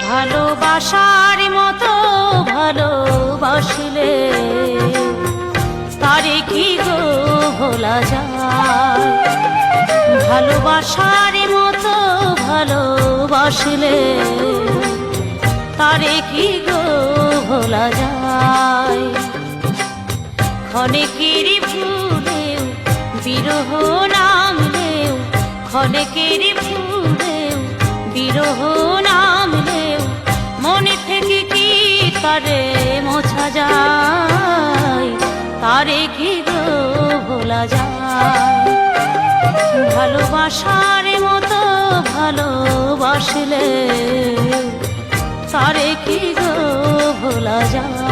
ভালোবাসার মতো ভালোবাসলে তারে কি গো ভোলা যায়। ভালোবাসার মতো ভালোবাসলে তারে কি গো ভোলা যায়। ক্ষণেকের ভুলেও বিরহ নামলেও, ক্ষণেকের ভুলেও বিরহ নামলেও মনে থেকে কি তারে মোছা যায়। তারে কি গো ভোলা যায়। ভালোবাসার মতো ভালোবাসলে তারে কি গো ভোলা যায়।